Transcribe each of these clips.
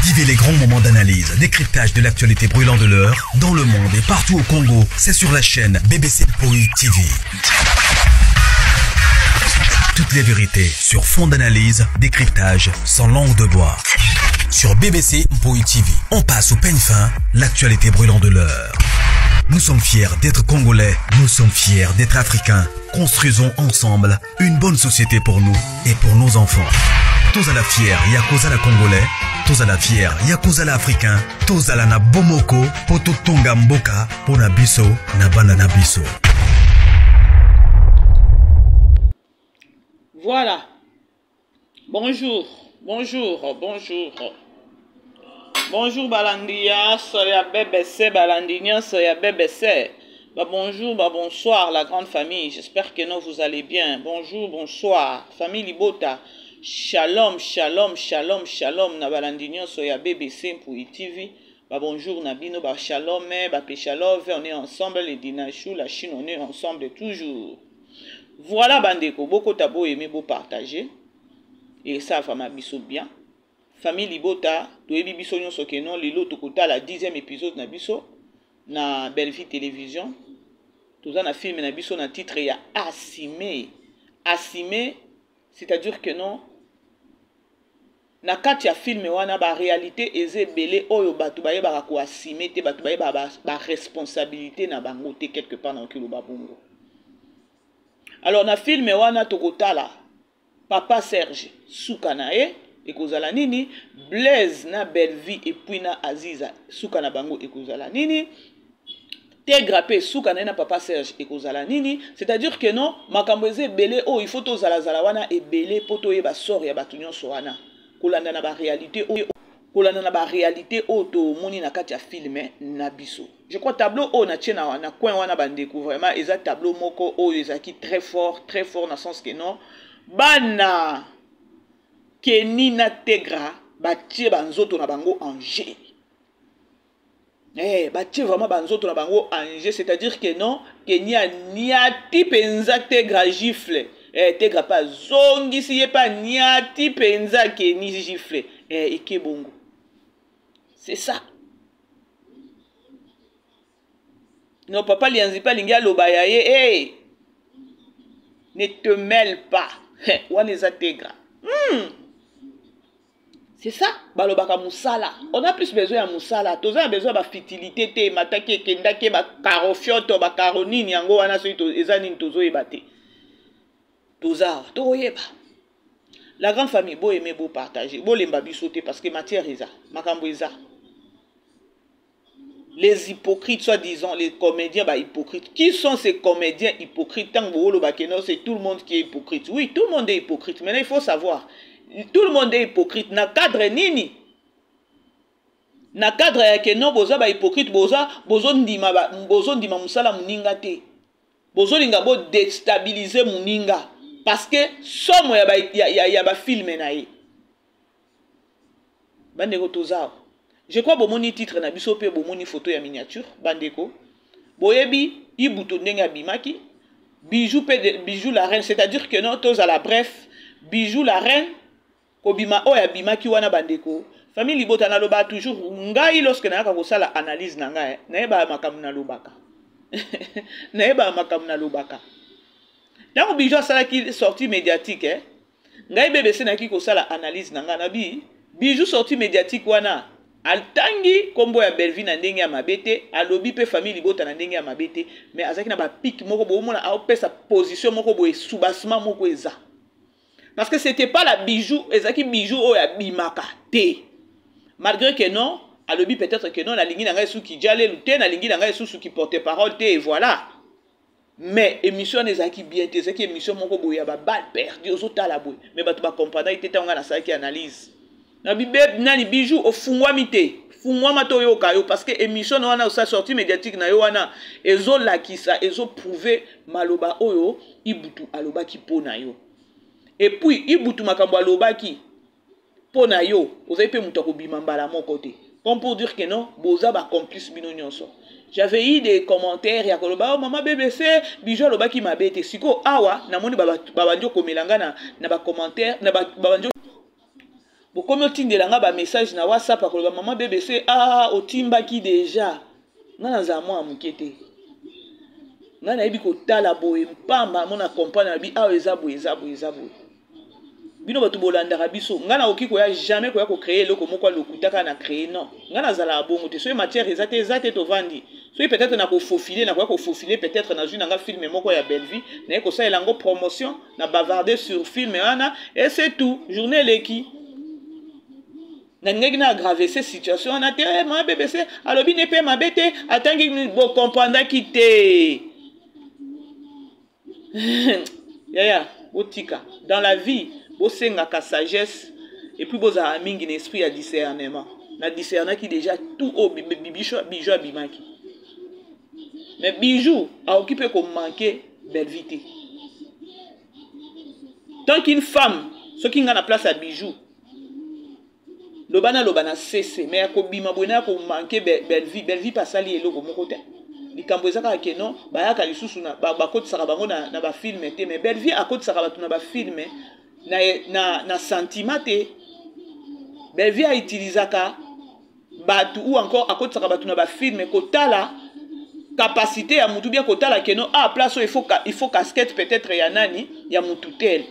Vivez les grands moments d'analyse, décryptage de l'actualité brûlante de l'heure, dans le monde et partout au Congo. C'est sur la chaîne BBC Mpoi TV. Toutes les vérités sur fond d'analyse, décryptage, sans langue de bois. Sur BBC Mpoi TV, on passe au peigne fin, l'actualité brûlante de l'heure. Nous sommes fiers d'être Congolais, nous sommes fiers d'être Africains. Construisons ensemble une bonne société pour nous et pour nos enfants. Tous à la fière, Yakozala Congolais. Tous à la fière, Yakozala Africain. Tous à la na Bomoko, Poto Tonga Mboka, Pona Biso, Nabana Nabiso. Voilà. Bonjour, bonjour, bonjour. Bonjour Balandia, soya BBC, Balandignan, soya BBC. Bonjour, bonsoir la grande famille. J'espère que non, vous allez bien. Bonjour, bonsoir. Famille Libota. Shalom, shalom, shalom, shalom. Na Balandignan, soya BBC pour TV. Bonjour Nabino, shalom, shalom. On est ensemble, les Dinachou, la Chine, on est ensemble toujours. Voilà Bandeko, beaucoup d'abo aimé, beau partager. Et ça va m'abisso bien. Famille Libota, toyebi biso nyonso ke non lelo tokota la 10e épisode na biso na Belle Vie Télévision. Toza na film na biso na titre ya Assimé. Assimé, c'est-à-dire que non na kati ya film wana ba réalité eze belé oyo batu baye ba ko assimé te batu baye ba responsabilité na bango te quelque part dans kilo babongo. Alors na film wana tokota la Papa Serge Soukanae ekozala nini, Blaise na Belle Vie et puis na Aziza Soukana bango ekozala nini, Tegrape Soukana na Papa Serge ekozala nini, c'est-à-dire que non makambo eze belé oh il faut to zala zala wana e belé poto ye ba sort ya batu nyonso wana kolanda na ba réalité o kolanda na ba réalité o to moni na kati ya film na biso. Je crois tableau o na tchena na coin wana bandeko vraiment eza tableau moko o ezaki très fort dans le sens que non bana Keni na Tegra batie banzoto na bango en G. Batie vraiment banzoto na bango en G, c'est-à-dire que non, Keni a niati penza Tegra gifle. Tegra pas zongi si pas niati penza Keni gifle. Eke bongo. C'est ça. Non, papa lianzi pas lingia lobayaye. Ne te mêle pas. Waneza Tegra. C'est ça, balobaka musala. On a plus besoin de musala. Toza besoin de fertilité te matake kendake ba karofioto ba karonini yango wana so ezani tozo ebate. Toza toyeba. La grande famille beau aimer beau partager, beau lemba bisoter parce que matière eza, makambo eza. Les hypocrites, soi-disant les comédiens hypocrites. Qui sont ces comédiens hypocrites? Tant que c'est tout le monde qui est hypocrite. Oui, tout le monde est hypocrite. Maintenant, il faut savoir. Tout le monde est hypocrite. Na cadre nini? Na cadre ya ke non boza hypocrite bozo ndima musala muninga te. Bozo linga bo déstabiliser muninga parce que somo ya ba film na ye. Bandeko toza. Je crois bomoni titre na biso pe bomoni photo ya miniature bandeko. Boyebi ibuto ndenga bimaki. Bijou la reine, c'est-à-dire que non toza la bref, bijou la reine kobima oya bimaki wana bandeko. Famille Libota na loba toujours ngai lorsque na ka kosala analyse na ngai na yeba makamu na lobaka. Na yeba makamu na lobaka. Dans bijou sala ki sortie médiatique ngai BBC na ki kosala analyse na ngai na bijou sortie médiatique wana altangi kombo ya Belle Vie na ndenge ya mabete alobi pe famille Libota na ndenge ya mabete mais azaki na ba pic moko bo mona a sa position moko bo soubassement moko eza. Parce que c'était pas la bijou, ezaki bijou o ya bimaka te. Malgré que non, alobi peut-être que non, la lingi nanga sou ki jale lute, na lingi nanga sou qui porte parole te et voilà. Mais émission ezaki bien te, ezaki émission moko boya ba balle perdue aux autres la boy. Mais ba to ba comprendre ite tanga na sa ki analyse. Na bibe nani bijou o fungwa mite. Fungwa mato yo kayo parce que émission wana o sa sortie médiatique na yo wana ezo lakisa, ezo prouver maloba oyo ibutu aloba ki pona yo. Et puis, ibutu makambo alobaki pona yo, vous avez pu mutako bimambala mon côté. Comme pour dire que non, boza ba complice bino nyonso. J'avais eu des commentaires ya koloba oh maman BBC bijou alobaki mabete siko awa namoni babanjo komelanga na ba commentaire na ba babanjo Bokomi otindelanga ba message na WhatsApp akoloba maman BBC ah otimbaki déjà. Ngana za mwa mukete. Ngana yebi kotala boye mpamba mona comprendre bi ah ezabu. Bino batu bolandaka biso ngana okiko ya jamais ko ya ko créer loko moko lokutaka na créer non. Ngana zala bongo te so matière ezate to vandi. So peut-être na ko faufiler na ko faufiler peut-être na juna nga film moko ya belle vie na ko sa elango promotion na bavarder sur film ana et c'est tout journée leki. Na ngeki na aggraver cette situation na te ma BBC alobi ne pe mabete atangi bo comprendre kité. Ya botika dans la vie bosengaka sagesse et puis boza mingi na esprit ya discernement na discernement qui déjà tout au bijou abimaki mais bijou a occupé comme manquer belle vie tant qu'une femme ce qui nga na place à bijou lobana cesse mais akobima bona ko manquer belle vie pasali eloko moko te likambo ezaka ke non bayaka lisusu na bakotisaka bango na ba film te mais belle vie akotisaka batu na ba film na sentiment te belle vie a utilisaka batu ou encore akotisaka batu na ba film kotala capacité ya mutu bien kotala ke non ah place il faut casquette peut-être ya nani ya mutu tel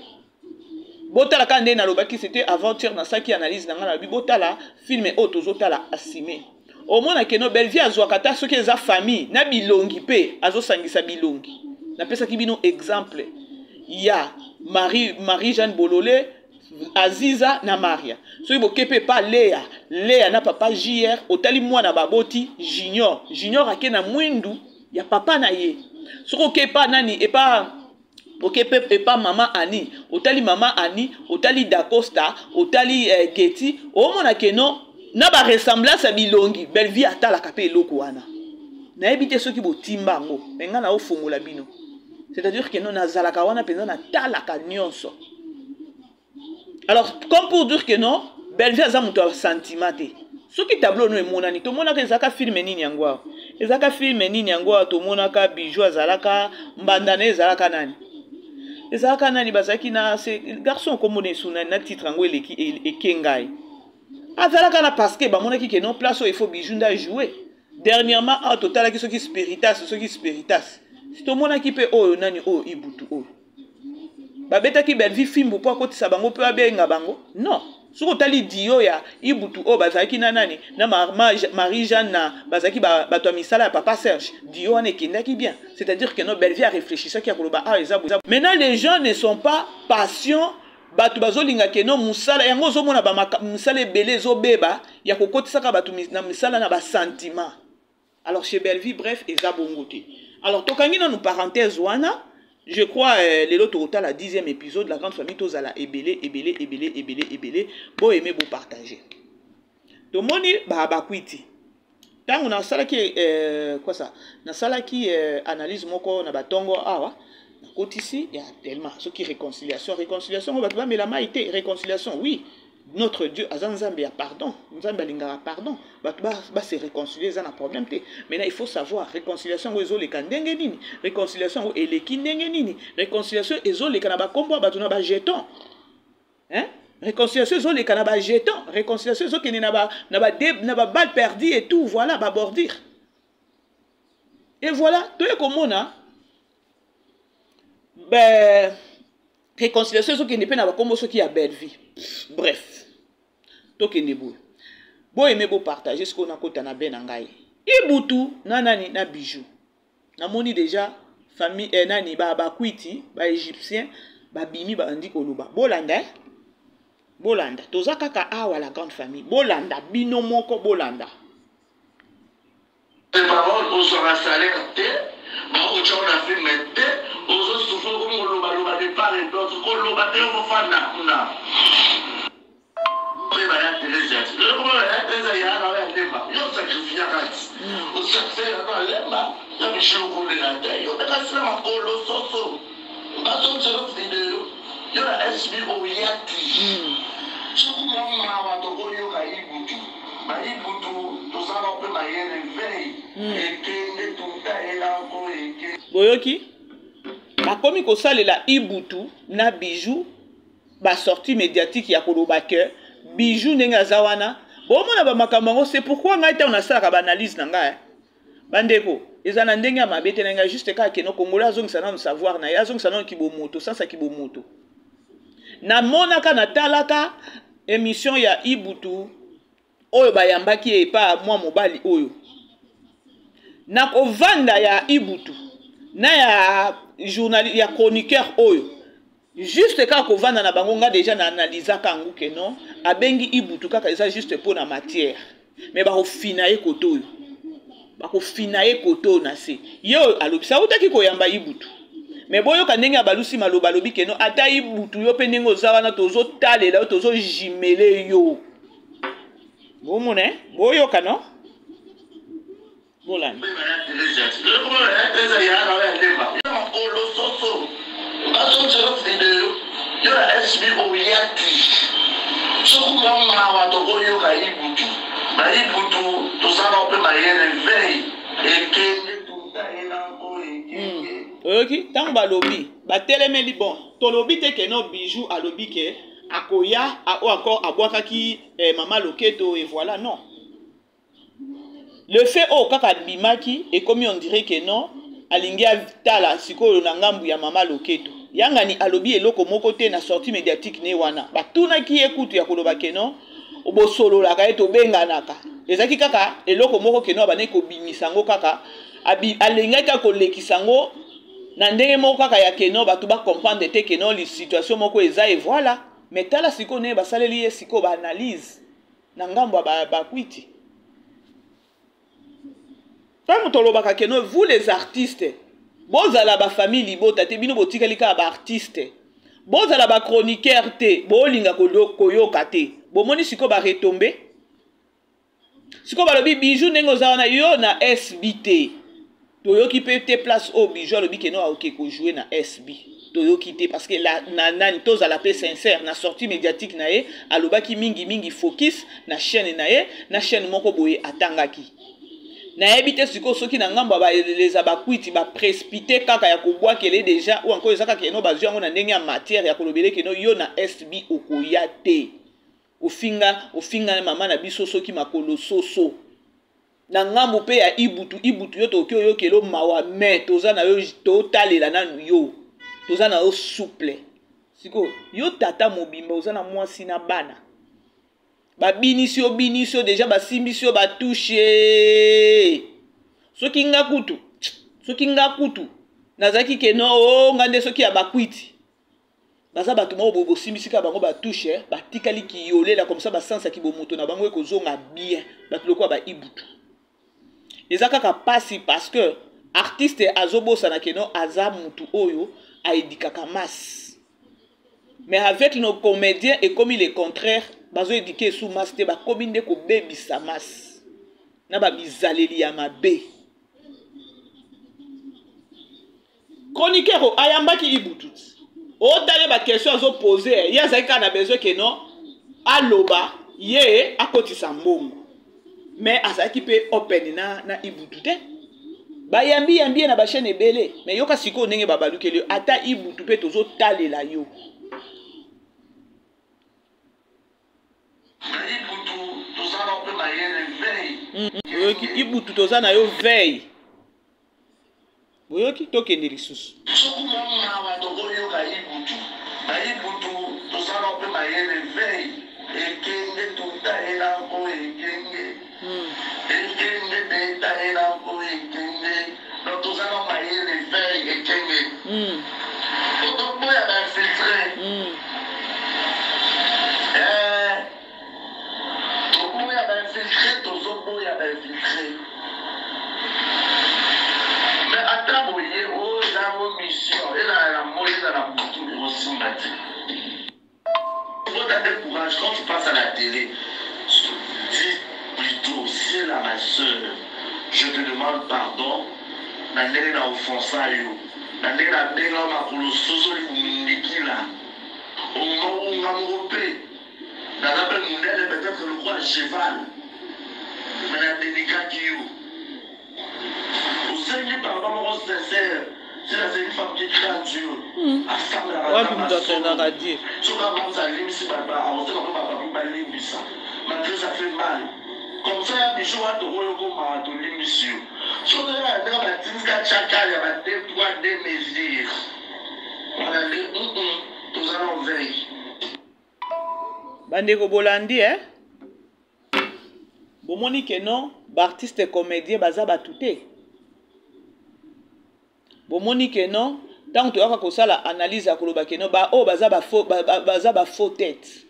botala kande na lobaki c'était aventure na ça qui analyse na ngala botala film otozotala assumé au moins que no belle vie azwakata soki eza famille na bilongi pe azosangisa bilongi na pesa ki bino exemple ya Marie Jeanne Bololé Aziza na Maria soki bokepe pa Léa na papa JR otali mwana baboti Junior ake na mwindu ya papa na ye soki okepa nani et pas maman Annie otali maman Annie otali Dacosta otali Getty au mona ke non na ba ressemblance à bilongi belle vie atala kapé eloko wana na ebité ceux qui botimba ngo menga na ofongola bino c'est-à-dire que non nazalaka wana penza na talaka nyonso alors comme pour dire que non belle vie aza muto sentiment te ceux qui tableau no emonani to monaka ezaka film nini yango ezaka film nini yango to monaka bijou azalaka mbandana ezalaka nani ezalaka nani bazaki na garçon comme on suna na titre yango eleki ekengai azalaka na parce que bamonaki ke non place il faut bijou nda jouer dernièrement a total ki soki spiritas si to monaki pe oyo nani oyo ibutu oyo babetaki belle vie fimbu po akotisa bango pe abenga bango non soko tali dio ya ibutu oyo bazalaki na nani na Marie Jeanne na bazalaki bato misala ya papa Serge dio wana ekendaki bien c'est-à-dire que no belle vie a réfléchi ça qui a koloba ah ezabu maintenant les gens ne sont pas patients batu bazolinga ke no musala yango zomona ba musala ebele zobeba ya kokotisaka batu na musala na ba sentiment alors chez Belleville bref ezabongote alors tokangi na nous parenthèse wana je crois lelo total la 10e épisode la grande famille tozala ebele bo aimer bo partager to moni ba kwiti tangu na sala ki quoi ça na sala ki analyse moko na batongo awa ici, il y a tellement ce qui réconciliation, on va mais la maïté, réconciliation, oui. Notre Dieu, Azanzambe a pardon, Nzambe lingara pardon, bah se réconcilier, ça n'a problème. Maintenant, il faut savoir réconciliation où les kandenge nini, réconciliation où les kindenge nini, réconciliation où les kanaba combo batuna ba jeton, hein? Réconciliation où les kanaba jeton, réconciliation où qui n'a ba balle perdue et tout, voilà, ba bordir. Et voilà, tout est comme on a. Ben, réconciliation, ce qui n'est pas comme ce qui a belle vie. Bref, tout qui n'est beau. Bon, aimer beau partager ce qu'on a côté na ben angaï. Ibutu, nanani, na bijou. Na moni déjà, famille, nani, ba kwiti, ba égyptien, ba bimi, ba andi koluba. Bolanda, Bolanda. Toza kaka awa la grande famille. Bolanda, binomoko Bolanda. Les paroles, on sera salé capté. On a fait mettre. On se souvient qu'on a de part et d'autre. Qu'on a fait un fan na. On va y Teresa. Le comment Teresa y a la lemba. Yo sacrifié kati. On sacrifié la lemba. Ya bicho ko le na ta. Yo ka sala makolo soso. Ba so tshelo video. Yo la SBO yati. Je comprends ma wa to ko yo ka ibutu. Ma ibutu to sala pe ma yele veille. Et que tout est là encore et boyoki bakomi kosalela ibutu na bijou ba sortie médiatique ya koloba ke bijou nenga zawana bon mona ba makambo c'est pourquoi ngai ta on a ça ka analyse na ngai bandeko ezana ndenge ya mabete na ngai juste ka keno kongola azongisa na savoir na ya azongisa na kibomoto sasa kibomoto na mona ka na talaka émission ya Ibutu oyo bayambaki epa mwa mobali oyo na kovanda ya Ibutu na ya journaliste ya chroniqueur oyo juste ka kovanda na bango nga déjà na analysa kangu ke non abengi Ibutu kaka eza juste pour na matière mais ba kofina ye koto oyo ba kofina ye koto na se yo alobisa utaki koyamba Ibutu mais boyo ka ndenge balusi maloba lobi ke non ata Ibutu yo pe ndenge ozawa na tozo talela tozo jimele yo bomone boyo ka non bolani oyoki ntango balobi batelemeli bon tolobi te ke no bijou alobi ke akoya ou encore abwakaki mama loketo et voilà non le fait au kaka bimaki et comme on dirait que non alingi tala sikoyo na ngambu ya mama loketo yanga ni alobi eloko moko te na sortie médiatique ne wana batuna ki ekutu ya koloba ke non obosolo la ka eto benganaka ezaki kaka eloko moko ke non abane ko bimisango kaka alinga ka ko lekisango na ndenge moko kaka ya ke non batu ba comprendre te ke non li situation moko eza et voilà mais tala siko ne basaleli ye siko ba analyse na ngambu ba kwiti Comme tolobaka ke no vous les artistes bozala ba famille libota te bino botikali ka ba artiste bozala ba chroniqueur te bolinga koyoka te bomoni siko ba retomber siko ba lobi bijou nengo zawana yo na SBT toyoki pe te place au bijou lobi ke no a ok ko jouer na SB toyoki te parce que la nani toza la paix sincère na sortie médiatique na ye alobaki mingi focus na chaîne na ye na chaîne moko boye atangaki na ebite siko soki na ngamba ba leza ba kwiti ba précipiter kaka ya kobwa kele déjà ou encore ezaka keno bazwi yango na ndenge ya matière ya kolobele keno yo na SB okoya te ofinga mama na biso soki makolo soso na ngambu pe ya Ibutu yo toki yo kelo mawa me toza na yo to talela nanu yo toza na yo souple siko yo tata mobimba oza na mwasi na bana ba binisio déjà ba simbisio ba touché soki nga kutu nazaki ke no ngande soki ya bakwiti baza batu mo bo simbisika bango ba touché ba tikali ki yolela comme ça ba sansa ki bo moto na bango ekozonga bien batu lokwa ba Ibutu ezaka ka pasi parce que artiste azobosa na ke no aza mutu oyo a edikaka masse mais avec nos comédiens et comme il est contraire bazo éduquer sous master ba kominde ko baby samas na ba bizaleli ya mabe chroniqueur ayambaki Ibutu o tale ba question azo poser ya zaka na besoin que non aloba ye akotisa mbongo mais azaki pe open na Ibutu te ba yambi na ba chaîne ebele mais yoka siko ndenge babalukeli ata Ibutu pe tozo talela yo Ibutu toza na yo veille boyoki tokende lisusu mais attends, vous voyez, oh, dans vos missions, et là, la moitié dans la boutique, mais aussi matin. Il faut avoir courage quand tu passes à la télé. Dis plutôt, c'est là ma soeur, je te demande pardon. Nandele na offensa yo. Nandele na benga ma kolososo li là. On m'a moropé. Dans la peine mondiale, peut-être le roi cheval. Mais la délicat qui est où? Vous savez, pardon, mon sincère, C'est une femme qui craint Dieu. Ouais, puis me doit traîner à dire. Si on commence à lire, c'est pas on sait comment papa peut pas lire ça. Malgré ça fait mal. Comme ça, il y a des choses à te voir comme l'émission. Si on est là, on a dit que chaque année, il y a des poids, des mesures. On a dit, nous allons veiller. Bandeko Bolandi, hein? Bomoni que non, artiste et comédien, baza batouté. Bomoni que non, tant que tu as fait la analyse à Koloba que non, ba oh baza ba faux tête.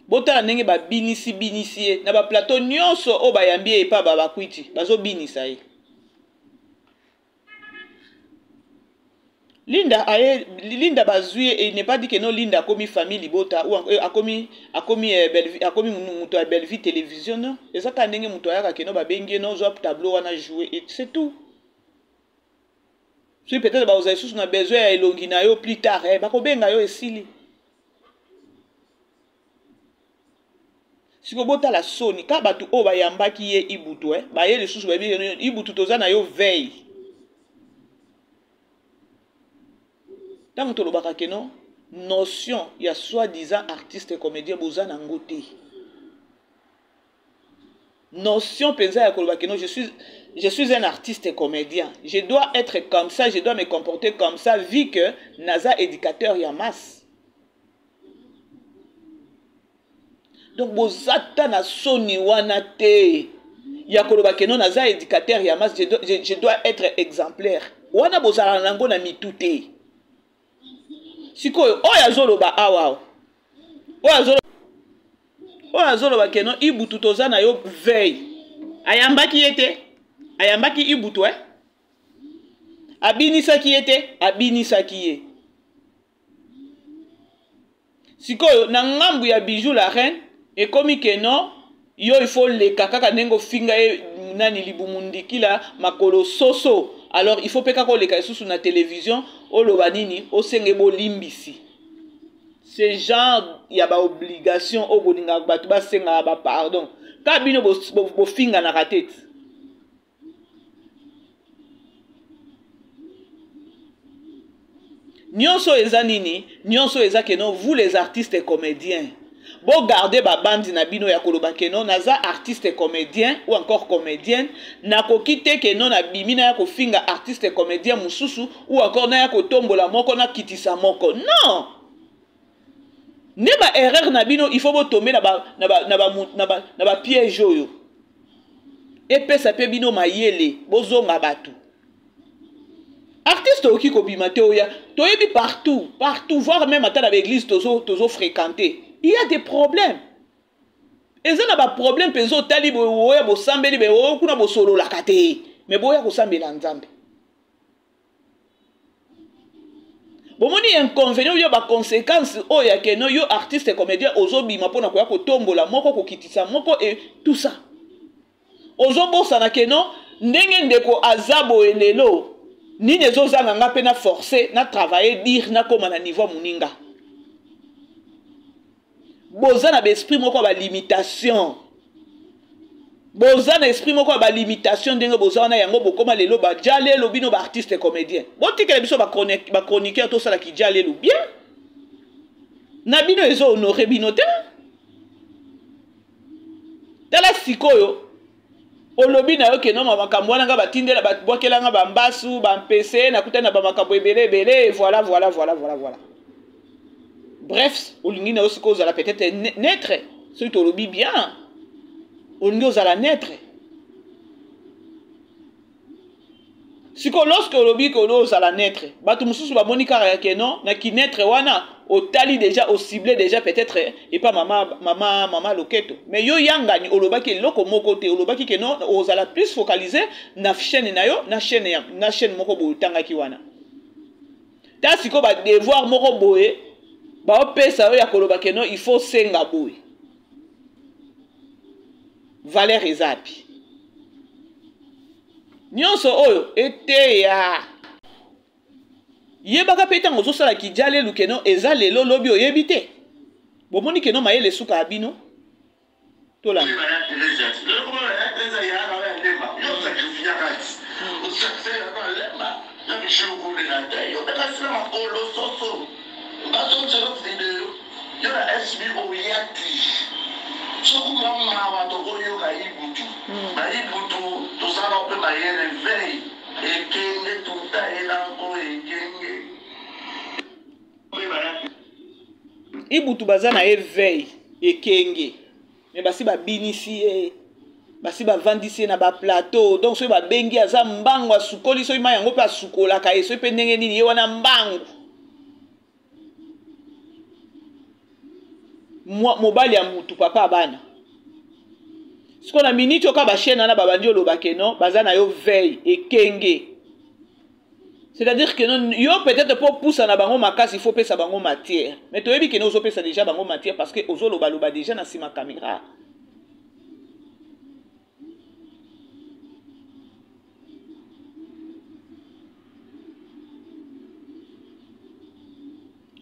Botala nenge ba binisi na ba plateau nyonso o ba yambi e pa ba kwiti bazo binisa ye. Linda bazui et il n'est pas dit que non Linda a commis famille libota ou a commis muto à Bellevue télévision non. Et ça quand nenge muto ya que non ba bengi non zo tableau on a joué et c'est tout. Si peut-être ba oza sous na besoin ya elongi na yo plus tard ba ko benga yo esili. Si vous avez la soni, quand vous avez un peu de ibutu, vous avez les sous ibutu tozana yo veille. Tant que vous avez une notion, il y a soi-disant artiste et comédien, vous avez un côté. Notion, je suis un artiste et comédien. Je dois être comme ça, je dois me comporter comme ça, vu que Naza éducateur Yamas. Donc, bozata na soni wana te. Ya koloba ke non naza éducateur Yamas, je dois être exemplaire. Wana bozala nango na mitute. Sikoyo, oya zoloba awa. Oya zoloba ke non ibutu toza na yo veille. Ayambaki yete. Ayambaki ibutu Abinisa ki yete. Abinisa ki ye. Sikoyo, na ngambu ya bijou la reine. Et comme que non, il faut les kaka nengo finga nani libumundi la makolo soso. Alors il faut pas qu'on les casse sur la télévision au lobanini au sengebo limbisi. Ce genre il y a ba obligation au boninga batuba senga ba pardon. Kabino bo finga na tête. Nyonso ezanini, nyonso ezake non vous les artistes et comédiens. Bon garder ba bandi na bino ya koloba ke non naza artiste comédien ou encore comédienne na ko kite ke non na bimina ya ko finga artiste comédien mususu ou encore na ya ko tombola moko na kitisa moko non ne ba erreur na bino il faut bo tomber na ba piège oyo et pesa pe bino mayele bozonga batu artiste oki ko bimate oya toyebi partout voir même à l'église tozo fréquenter. Il y a des problèmes. Et ça n'a pas de problème. Peso tali boya bo sambeli be o kuna bo solo la kate. Mais boya ko sambela nzambe. Bon moni inconvénient yo ba conséquence o ya ke no yo artiste comédien ozobi ma pona ko ya ko tombola moko ko kitisa moko et tout ça. Ozobo sana ke no ndenge ndeko azabo elelo. Ni nezo zanga nga pena forcer na travailler dire na koma na niveau muninga. Bozana l'esprit moko ba limitation. Bozana esprit moko ba limitation ndenge bozana yango bokoma lelo ba jale lobino ba artiste et comédien. Botikela biso ba chroniqueur to sala ki jale lo bien. Na bino ezo honorer bino te. Tala sikoyo olobi na yo ke no makambo wana nga batindela batbwakela nga bambasu bampese na kutana ba makambo ebele voilà. Bref, olingi na aussi cause la peut-être naître, c'est tout lobby bien. Olingi ozala naître. Si ko lorsque lobby ko ozala naître, batu mususu ba monika ya ke non, na ki naître wana au tali déjà au ciblé déjà peut-être et pas maman loketo. Mais yo yangani olobaki loko moko te olobaki ke non ozala plus focaliser na chaîne na yo, na chaîne moko bo tanga ki wana. Ta siko ba devoir moko boye ba opesa ya koloba ke non il faut senga boy valeur ezapi nyonso oyo ete ya yebaka peta ngozo sala ki jale lu ke non eza lelo lobi oyebite bomoni ke non mayele suka abino tola usakisela kalemba na bishukule na tayo bekasina makolo soso bazonzela video yona SBO yati sokuma mama to koyo ka ibutu ba ibutu to sala pe ba yele vei ekenge tuta elango ekenge ibutu baza na éveil ekenge mais basi ba binisi basi ba vandisi na ba plateau donc so ba bengi aza mbango asukoli so ima yango pe asukola ka eso pe ndenge nini ye wana mbango mobali ya mutu papa bana siko na minute oka ba chaîne na babandi olobake non baza na yo veille ekenge. C'est-à-dire que non, yo peut-être pour pousser na bango makasi il faut pesa bango matière. Mais tu yebi que nous pesa déjà bango matière parce que ozo loba déjà na sima caméra.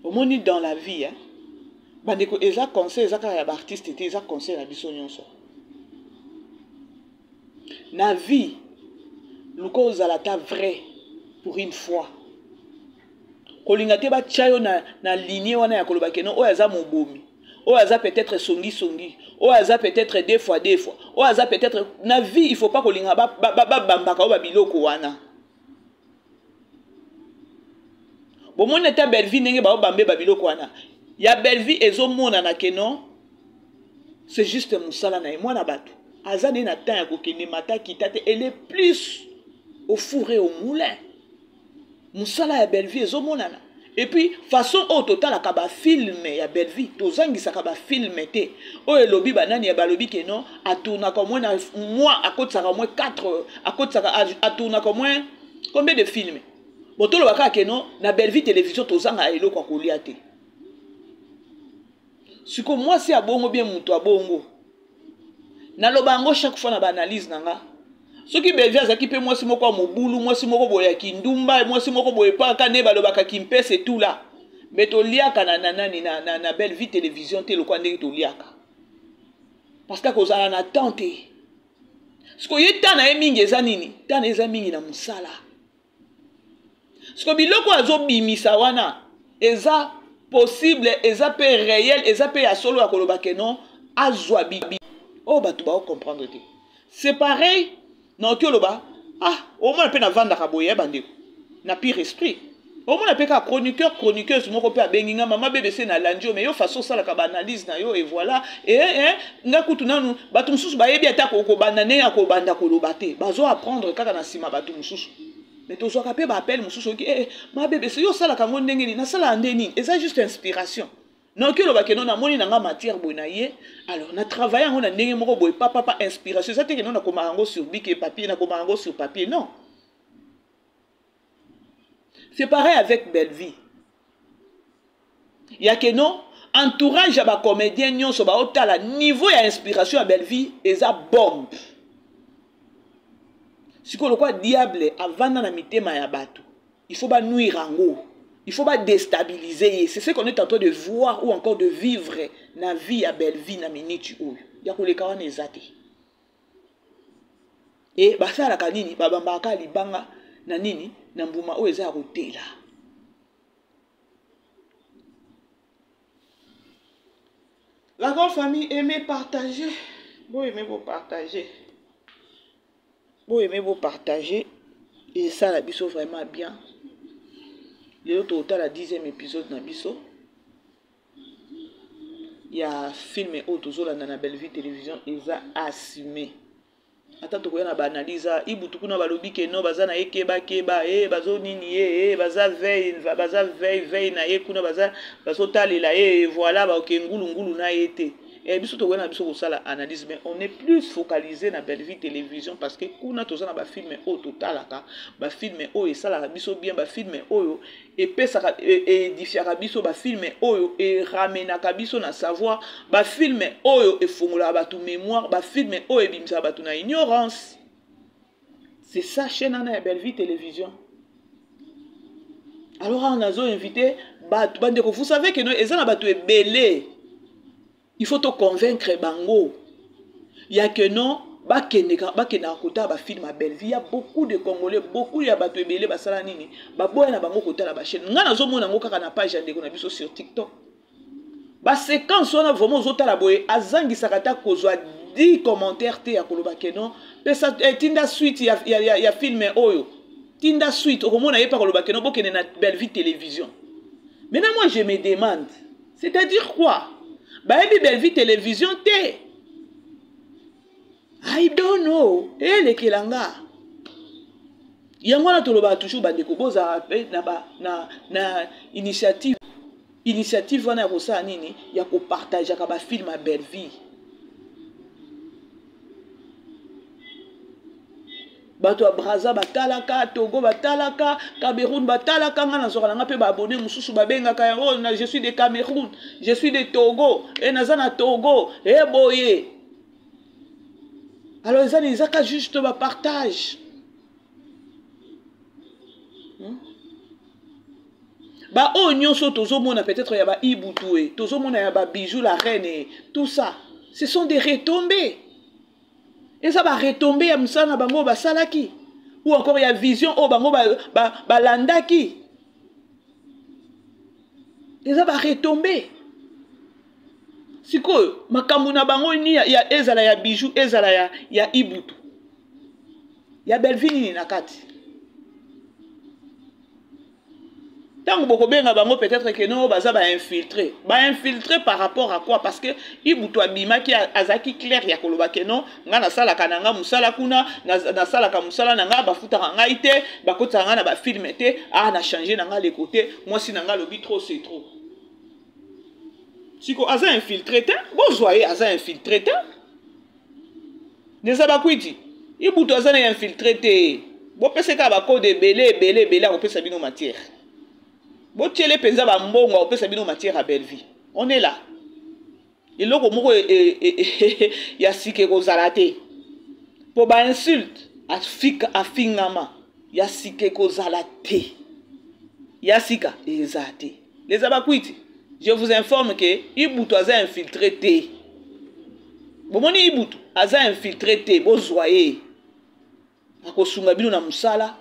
Au moins dans la vie hein. Bandeko eza conseil eza ka ya artiste était eza conseil na biso nyonso. Na vie luko ozala ta vrai. Pour une fois kolinga te ba chayo na lignée wana ya koloba keno o aza mobomi o aza peut-être songi o aza peut-être deux fois o aza peut-être na vie il faut pas kolinga ba bambaka o ba biloko wana bo mona ta belle vie ndenge ba bambe ba biloko wana ya belle vie ezomona na keno c'est juste musala na mwana bato aza na temps ya kokende mata kitate elle est plus au four et au moulin. Musala ya belle vie ezomonana et puis façon au total akaba film ya belle vie tozangisa kaba film te o elobi banani ya balobi ke non atuna comme moi moi akotsaka moins 4 akotsaka atuna comme moins combien de films botolo baka ke non na belle vie télévision tozanga eloko kolia te siko moi si abongo bien muto abongo na lobango chaque fois na ba analyse nanga ce qui belle vie azaki pe moi si moko mobulu moi si moko boya kindumba moi si moko boye pa ka ne balobaka kimpe c'est tout là mais to liaka na belle vie télévision te lokwa ndenge to liaka parce que kozala na tante ce ko yeta na emingi eza nini tana eza mingi na musala ce ko biloko azobimisa wana eza possible eza pe réel eza pe ya solo ya kolobaka non azwa bibi oh batu ba comprendre te c'est pareil. Non, tu loba ah, au moins pe na vanda ka boye bandeko. Na pire esprit. Au moins pe ka chroniqueuse moko pe abenginga mama BBC na landio mais yo façon ça la ka analyse na yo et voilà nga kutu nanu batu mususu ba yebi ata ko banane ya ko banda ko lobate. Bazo apprendre kaka na sima batu mususu. Mais to zo ka pe ba appel mususu ki ma BBC yo sala ka ndenge ni na sala ndeni. Et ça juste inspiration. Non que le bakeno na moni nanga matière bonaye alors na travailler on a ndenge moko boy papa inspiration ça te que non na komarango sur bic et papier na komarango sur papier non c'est pareil avec belle vie ya que non entourage ba comédien nyonso ba otala niveau ya inspiration à belle vie eza bombe siko le quoi diable avant na mitema ya bato il faut ba nuire ango. Il faut pas déstabiliser. C'est ce qu'on est en train de voir ou encore de vivre na vie à belle vie na minute ou. Ya ko le kawana ezate. Et basa la kanini babamba ka libanga na nini na mbuma o eza rotela. La grande famille aimez partager. Vous aimez vous partager. Vous aimez vous partager et ça la biso vraiment bien. Le total à 10e épisode na biso. Il y a film auto dans la belle vie télévision eza assumé. Attends to koyana ba analyse ibutu kuna balobi ke no bazana ekeba bazo nini baza veille na ye kuna bazo talela voilà ba ngulu na été. Et biso to koyana biso ko sala analyse mais on est plus focalisé na belle vie télévision parce que kuna to zana ba film auto talaka ba film o et sala biso bien ba film oyo et pesa et édifiera biso ba film oyo et ramena biso na savoir ba film oyo et fongola batu mémoire ba film oyo bimisa batu na ignorance. C'est ça chaîne na belle vie télévision. Alors on a invité batu bandeko vous savez que nous ezana batu ebele. Il faut te convaincre bango. Il y a que non bakena kota ba film à Belleville. Il y a beaucoup de Congolais, beaucoup de bato ebele basala nini ba boya na bango kota la ba chaîne nga nazomona ngo kaka na page ya ndeko na biso sur TikTok ba séquence on a vraiment zotala boye azangi sakata kozwa 10 commentaires te ya koloba kenon pesa tinda suite ya film oyo tinda suite okomona yepa koloba kenon bokene na Belleville télévision. Maintenant moi je me demande, c'est-à-dire quoi? Ba ebi Belleville télévision te. I don't know. Le kelanga. Yango na toloba toujours bandeko boza na initiative wana ya kosa nini ya ko partager ka ba film à Belleville. Bato Braza batalaka, Togo batalaka, Cameroun batalaka, ngana zokalanga pe ba abonné mususu babenga ka yango je suis de Cameroun, je suis de Togo, et nazana Togo, et boye. Alors ils ont juste ba partage. Ba o nyonso tozo mona peut-être ya ba Ibutue, tozo mona ya ba Bijou la reine, tout ça, ce sont des retombées. Et ça va retomber à Msana Bango Basalaki. Ou encore il y a vision au Bango Balandaki. Et ça va retomber. C'est quoi? Makamuna Bango il y a Ezala, il y a Bijou, Ezala, il y a Ibutu. Il y a Belleville Nakati. Tant que beaucoup bien bango peut-être que non baza ba infiltrer par rapport à quoi? Parce que Ibutu abima ki azaki clair ya koloba que non nga na sala kananga musala kuna na sala ka musala nanga ba futa nga ite ba kota nga na ba film te na changer nanga les côtés moi si nanga lobi trop c'est trop. Siko aza infiltré ta bon zoyer aza infiltré ta ne saba kwiti Ibutu aza na infiltré te bo pese ka ba code belé ko pesa bino matière. Botiele penza ba mbongo au pesa bino matière à Belleville. On est là. Et loko moko ya sike ko zalate. Po ba insulte a fingama ya sike ko zalate. Ya sika ezate. Les abakwiti. Je vous informe que Ibutu aza infiltré te. Bomoni Ibutu aza infiltré te bozwaye. Akosunga bino na musala.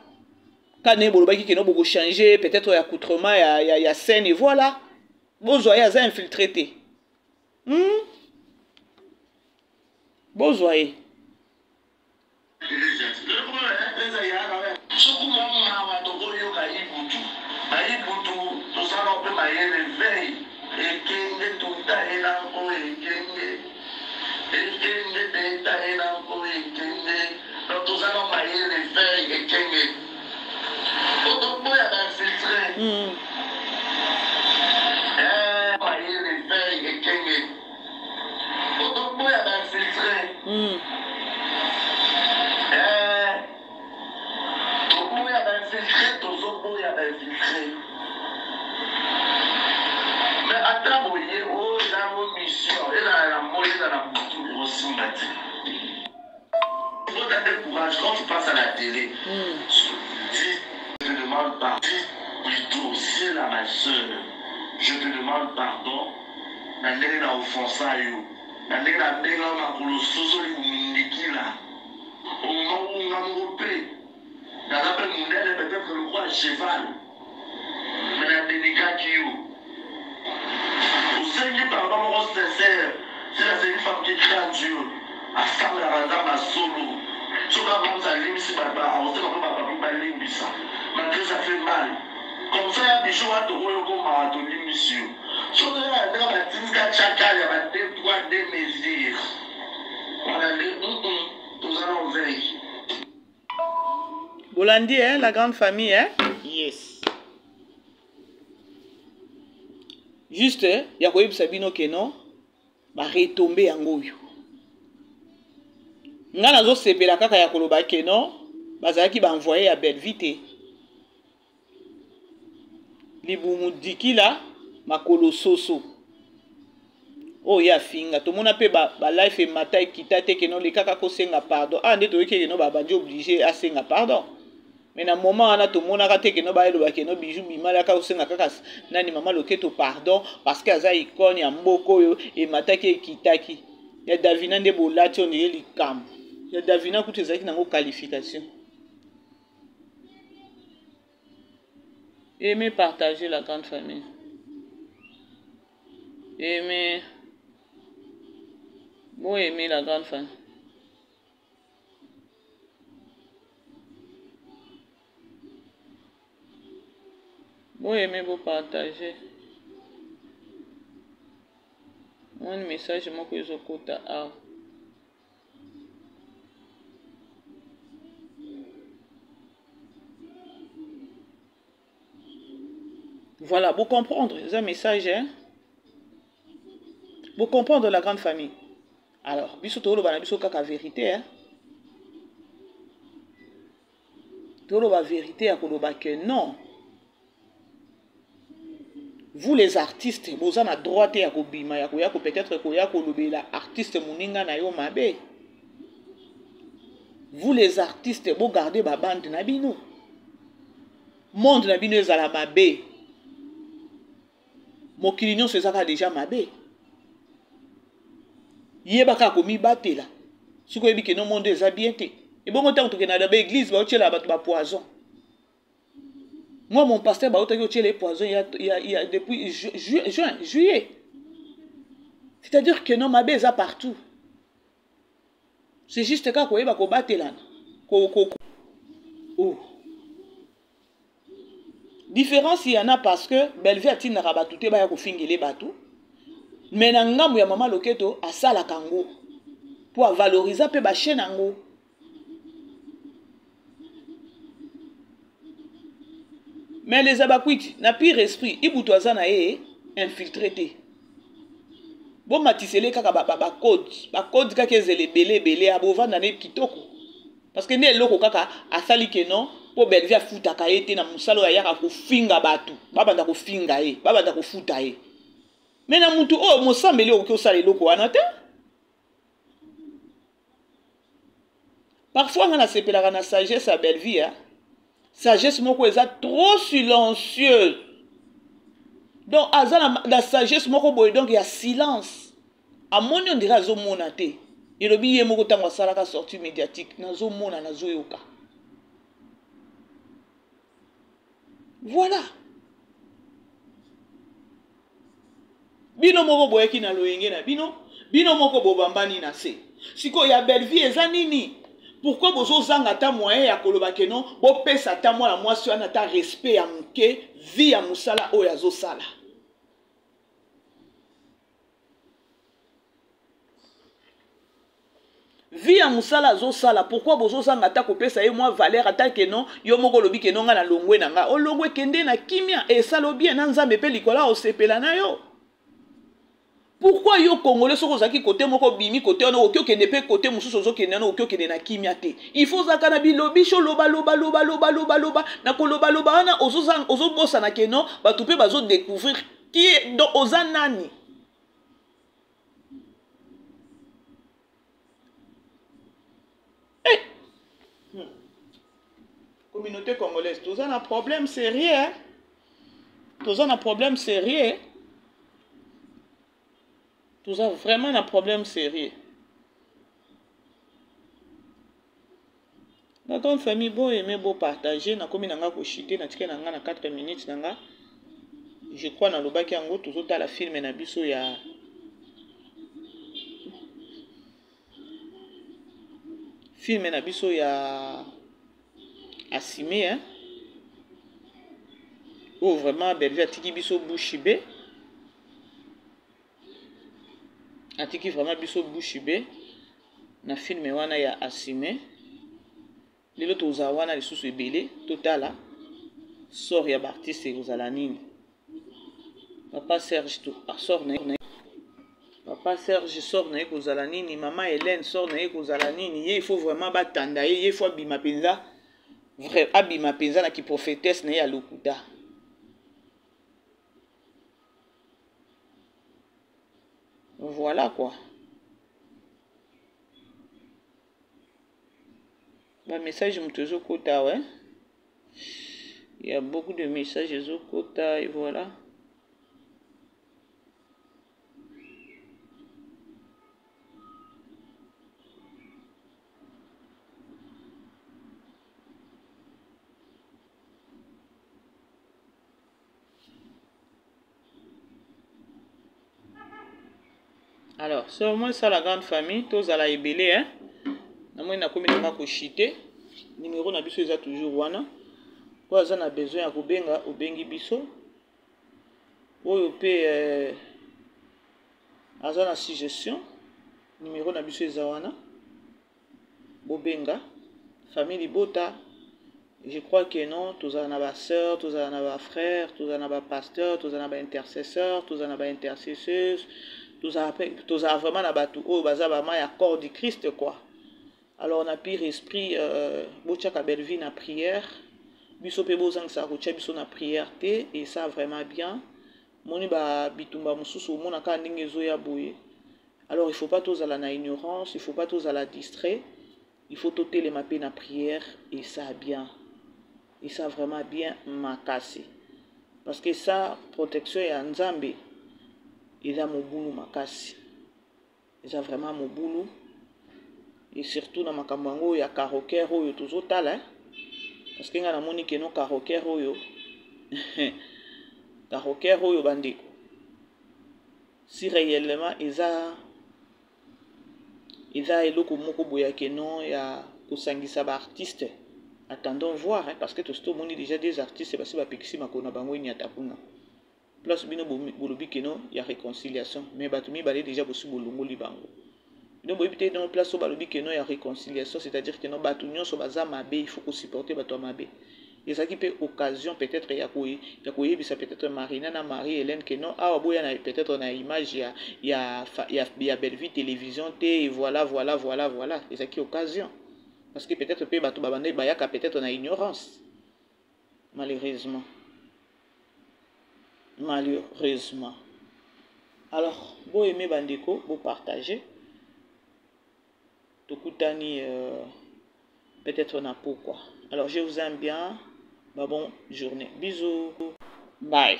Quand vous avez changer peut-être l'accoutrement, il y a scène et voilà. Vous voyez, ça infiltré. Vous voyez. Quand tu passes à la télé, je te demande pardon. Plutôt, c'est là ma soeur. Je te demande pardon. Nandele na offensa yo. Nandele na benga makolo soso li mundikila. Unga moupe. N'appelle Mounel peut-être le roi cheval. Mais la dénigaki yo. Au Seigneur pardon mon sincère. C'est une femme qui craint Dieu. À ça la razar ma solo. Malgré ça fait mal. Comme ça, il y a des choses à te voir comme marathon monsieur. Si on a un tinga chaka, il y a des poids, des mesures. On a dit, nous allons veiller. Bolandi, hein, la grande famille, hein? Yes. Juste, il y a quoi Sabino Keno, va retomber en goyo. Nga nazo sepela kaka ya koloba keno bazaki ba envoyer à Belleville libumu dikila makolo soso o ya finga to mona pe ba life e matai kitate keno le kaka ko senga pardon nde to yeke keno ba bandi obligé à senga pardon mais na moment ana to mona ka te keno ba eloba keno Bijou bimala ka ko senga kaka nani mama loketo pardon parce que aza ikoni ya mboko yo e mataki kitaki ya Davina nde bolati on dirait likam. Il y a Davina qui a une qualification. Aimez partager la grande famille. Aimez. Bon, aimer la grande famille. Bon, aimer, vous partager. Un message, moi, que je côté à. Voilà, vous comprendre, c'est un message, hein? Vous comprendre la grande famille. Alors, biso tolo bana biso kaka vérité, hein? Tolo ba vérité à koloba que non. Vous les artistes, vous avez droit à kobima, ya koya ko peut-être koya kolobela artiste muninga na yo mabe. Vous les artistes, vous gardez ba bande na bino. Monde na bino ezala mabe. Mokili nyonso ezaka déjà mabe. Yebaka komi batela. Siko yebi ke non monde eza bien te. Et bon temps to ke na ba église ba otela ba poison. Moi mon pasteur ba otaki otela poison il y a depuis juillet. C'est-à-dire que non mabe eza partout. C'est juste ka ko yeba ko batela. Oh. Différence il y en a parce que Bellevue a tina rabatouté ba ya ko fingele batou. Mais na ngambu ya mama loketo asala kango pour valoriser pe ba chaîne nango. Mais les abakwiti na pire esprit ibutoza na ye infiltré. Bon matisele kaka ba code kaka ezele belé abovanda na kitoko. Parce que ne loko kaka asali ke non po Bellevue afuta ka ete na musalo ya yaka ko finga batu. Babanda ko finga ye, babanda ko futa ye. Mais na mutu oh mosambeli oki osala eloko wana te. Parfois on a sepelaka na sagesse à Bellevue, hein? Sagesse moko eza trop silencieuse. Donc azana la sagesse moko boy donc il y a silence. Amoni on dirait azo mona te. Ilobi ye moko tango salaka sortie médiatique nazo mona nazo yoka. Voilà. Bino moko boyeki na loyenge na bino moko bobambani na se. Siko ya Bellevue eza nini? Pourquoi bozo zanga ta moyen ya koloba ke non bo pesa ta mwana mwasi wana ta respect ya muke vie ya musala oyo azo sala. Vie ya musala azo sala pourquoi bozo zanga ta ko pesa ye moi valeur ata ke non yo moko lobi ke non nga na longwe na nga o longwe kende na kimia e salo bien na nzambe pe likola o sepela na yo. Pourquoi yo congolais soko zaki côté moko bimi côté ono okyo kende pe côté mususu zo kende ono okyo kende na kimia te. Il faut zakana bilobi sho loba na ko loba wana ozo bossa na keno batu pe bazo découvrir qui est dans ozanani. Communauté congolaise, tous un problème sérieux, hein? Tous un problème sérieux. Tous a vraiment un problème sérieux. La grande famille, beau aimer, beau partager, na komi nanga ko chiter, na tike nanga na 4 minutes nanga. Je crois na lobaki yango tous autres la film na biso ya film na biso ya Assimi, hein? Oh vraiment Bellevue atiki biso bouchibé. Atiki vraiment biso bouchibé. Na film wana ya Assimi. Lelo toza wana lisusu ebele totala. Sort ya artiste kozala nini. Papa Serge sort na Papa Serge sort na kozala nini, maman Hélène sort na kozala nini. Il faut vraiment batanda ye, il faut bima penza. Vrai abima penza na ki prophétesse na ya lokuta. Voilà quoi. Bah message mtozo kota ouais. Il y a beaucoup de messages zo kota et voilà. Alors, c'est au moins ça la grande famille. Tous à la ébélé, hein. Moi, na komi na ko chité. Numéro na biso eza toujours wana. Kwa za na besoin ya kobenga obengi biso. Oyo pe aza na suggestion. Numéro na biso eza wana. Bobenga. Famille Libota. Je crois que non, tous en avez sœurs, tous en avez frères, tous en avez pasteurs, tous en avez intercesseurs, tous en avez intercesseuses, tous en avez vraiment tout au bazaba ya corps du Christ quoi. Alors on a pire esprit bochaka belvi na prière, biso pe bozang sa ko biso na prière té et ça vraiment bien. Moni ba bitumba mususu mona ka ndenge zo ya boye. Alors il faut pas tous à la ignorance, il faut pas tous à la distrait. Il faut toter les mapper na prière et ça bien. Et ça vraiment bien m'a cassé. Parce que ça, protection et Nzambe, il a mon boulot m'a cassé. Il a vraiment mon boulot. Et surtout dans ma camango, il y a Karoker ou tout ça là. Parce que dans mon que non Karoker ou Karoker ou bandeko. Si réellement ils a eloko moko boya que non il y a kosangisa ba artiste. Attendons voir, hein, parce que tout le monde déjà des artistes, parce que va pixi makona bango ni atapuna. Plus bino bolobi que non, il y a réconciliation, mais batumi balé déjà bosu bolongo libango. Bino boyi peut-être dans place au balobi que non, il y a réconciliation, c'est-à-dire que non batunyo so baza mabe, il faut qu'on supporter bato mabe. Et ça qui peut occasion peut-être ya koyi bisa peut-être Marina na Marie Hélène que non, ah boya na peut-être na image il y a Bellevue télévision et voilà. Et ça qui occasion. Parce que peut-être que bato babande bayaka peut-être on a ignorance. Malheureusement. Alors, vous aimez bandeko, vous partagez. Tokutani peut-être on a pourquoi. Alors je vous aime bien. Bonne journée. Bisous. Bye.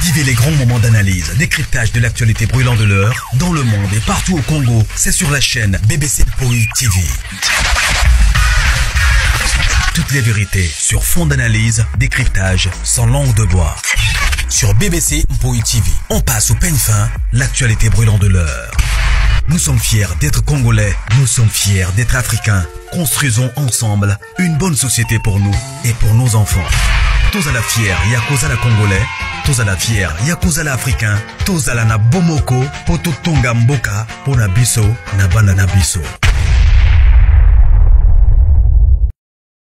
Vivez les grands moments d'analyse, décryptage de l'actualité brûlante de l'heure, dans le monde et partout au Congo. C'est sur la chaîne BBC Mpoi TV. Toutes les vérités sur fond d'analyse, décryptage sans langue de bois. Sur BBC Mpoi TV, on passe au peigne fin, l'actualité brûlante de l'heure. Nous sommes fiers d'être Congolais, nous sommes fiers d'être Africains. Construisons ensemble une bonne société pour nous et pour nos enfants. Tous à la fière, Yakoza la Congolais. Tous à la fière, Yakoza la Africain. Tous à la na Bomoko, Poto Tonga Mboka, Pona Biso, na Banda na Biso.